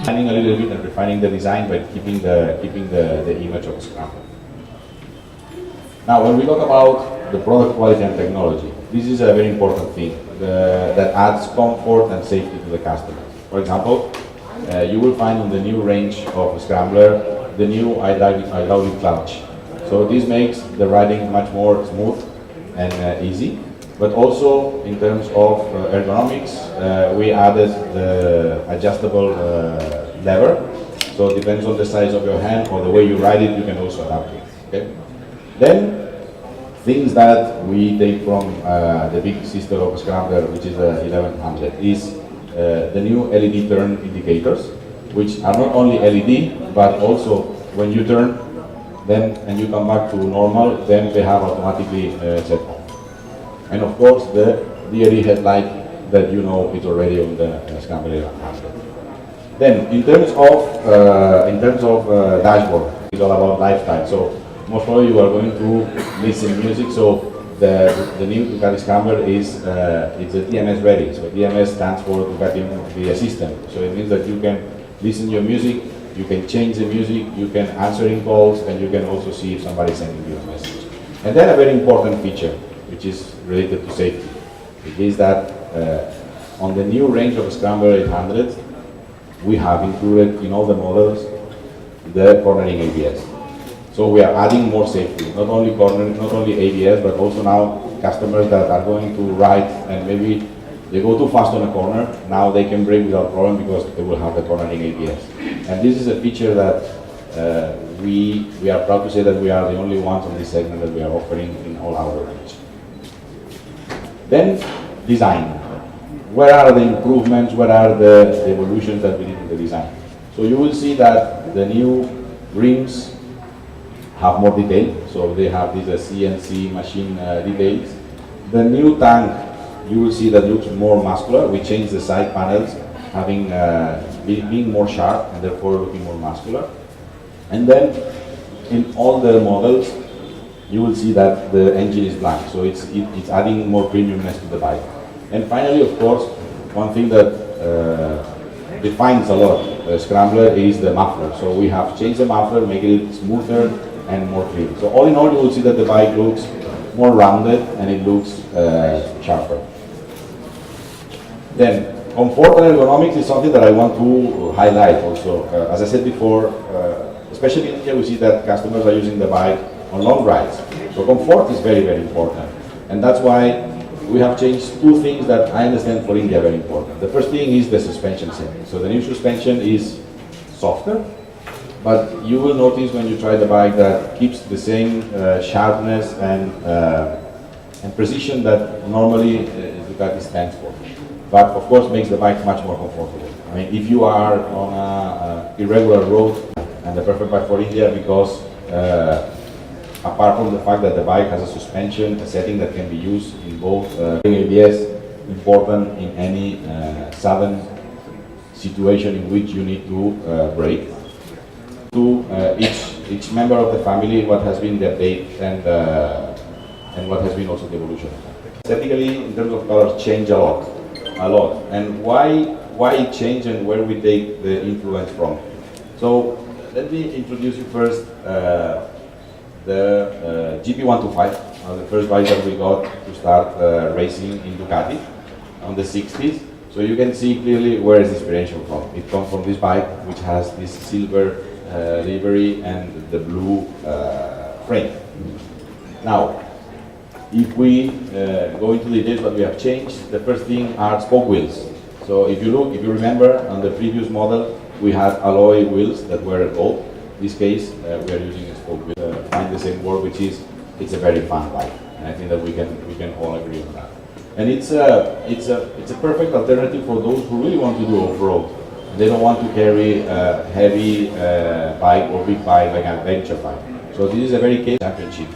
Refining a little bit and refining the design, but keeping the image of a scrambler. Now, when we talk about the product quality and technology, this is a very important thing that adds comfort and safety to the customer. For example, you will find on the new range of Scrambler the new hydraulic clutch. So this makes the riding much more smooth and easy. But also in terms of ergonomics, we added the adjustable lever. So it depends on the size of your hand or the way you ride it, you can also adapt it. Okay? Then things that we take from the big sister of Scrambler, which is the 1100, is the new LED turn indicators, which are not only LED, but also when you turn them and you come back to normal, then they have automatically set off. And of course the DRE headlight that you know is already on the Scrambler 1100. Then in terms of dashboard, it's all about lifestyle. So most probably you are going to listen music. So the new Ducati Scrambler is it's a DMS ready. So DMS stands for Ducati the Assistant. So it means that you can listen your music, you can change the music, you can answer in calls, and you can also see if somebody is sending you a message. And then a very important feature, which is related to safety, it is that on the new range of Scrambler 800, we have included in all the models the cornering ABS. So we are adding more safety, not only cornering, not only ABS, but also now customers that are going to ride and maybe they go too fast on a corner, now they can brake without problem because they will have the cornering ABS. And this is a feature that we are proud to say that we are the only ones on this segment that we are offering in all our range. Then design. Where are the improvements? Where are the evolutions that we did in the design? So you will see that the new rims have more detail. So they have these CNC machine details. The new tank, you will see that looks more muscular. We changed the side panels, having being more sharp and therefore looking more muscular. And then in all the models, you will see that the engine is blank, so it's adding more premiumness to the bike. And finally, of course, one thing that defines a lot Scrambler is the muffler. So we have changed the muffler, making it smoother and more clean. So all in all, you will see that the bike looks more rounded and it looks sharper. Then comfort and ergonomics is something that I want to highlight also. As I said before, especially in India, we see that customers are using the bike on long rides. So comfort is very, very important. And that's why we have changed two things that I understand for India are very important. The first thing is the suspension setting. So the new suspension is softer, but you will notice when you try the bike that keeps the same sharpness and precision that normally Ducati stands for. But of course makes the bike much more comfortable. I mean, if you are on an irregular road, and the perfect bike for India because apart from the fact that the bike has a suspension, a setting that can be used in both ABS, important in any sudden situation in which you need to brake. To each member of the family, what has been the update and what has been also the evolution. Aesthetically, in terms of colors, change a lot. And why it changed and where we take the influence from. So let me introduce you first the GP125, the first bike that we got to start racing in Ducati on the 60s. So you can see clearly where is the inspiration from. It comes from this bike, which has this silver livery and the blue frame. Now, if we go into the details what we have changed, the first thing are spoke wheels. So if you remember on the previous model, we had alloy wheels that were gold. In this case, we are using a spoke wheel. Find the same word, which is it's a very fun bike, and I think that we can all agree on that. And it's a perfect alternative for those who really want to do off-road. They don't want to carry a heavy bike or big bike like an adventure bike. So this is a very case championship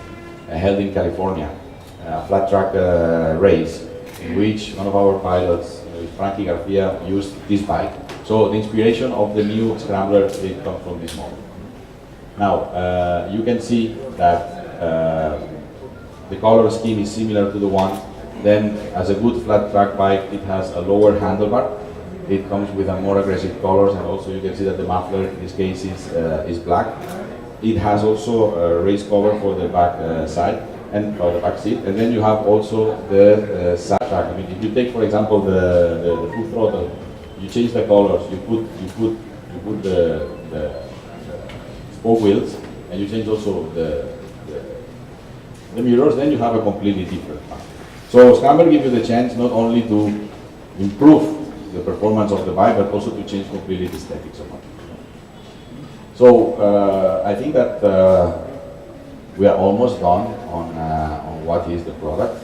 held in California, a flat track race in which one of our pilots, Frankie Garcia, used this bike. So the inspiration of the new Scrambler it comes from this model. Now you can see that the color scheme is similar to the one. Then, as a good flat track bike, it has a lower handlebar, It comes with a more aggressive colors, and also you can see that the muffler in this case is black. It has also a raised cover for the back side and for the back seat, and then you have also the side track. I mean, if you take for example the full throttle, you change the colors, you put the spoke wheels, and you change also the mirrors, then you have a completely different car. So Scrambler gives you the chance not only to improve the performance of the bike, but also to change completely the aesthetics of it. So I think that we are almost done on what is the product.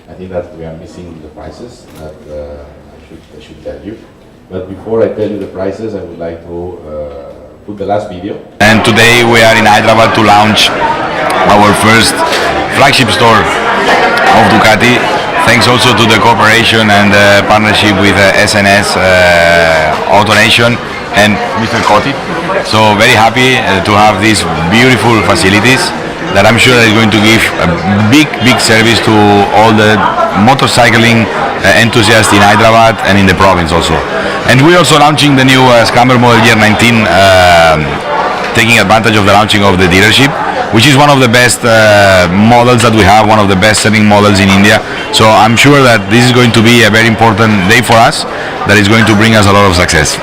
I think that we are missing the prices that I should tell you. But before I tell you the prices, I would like to put the last video. And today we are in Hyderabad to launch our first flagship store of Ducati. Thanks also to the cooperation and partnership with SNS AutoNation and Mr. Cotti. So very happy to have these beautiful facilities that I'm sure is going to give a big service to all the motorcycling enthusiasts in Hyderabad and in the province also. And we're also launching the new Scrambler Model Year 19, taking advantage of the launching of the dealership, which is one of the best models that we have, one of the best selling models in India. So I'm sure that this is going to be a very important day for us, that is going to bring us a lot of success.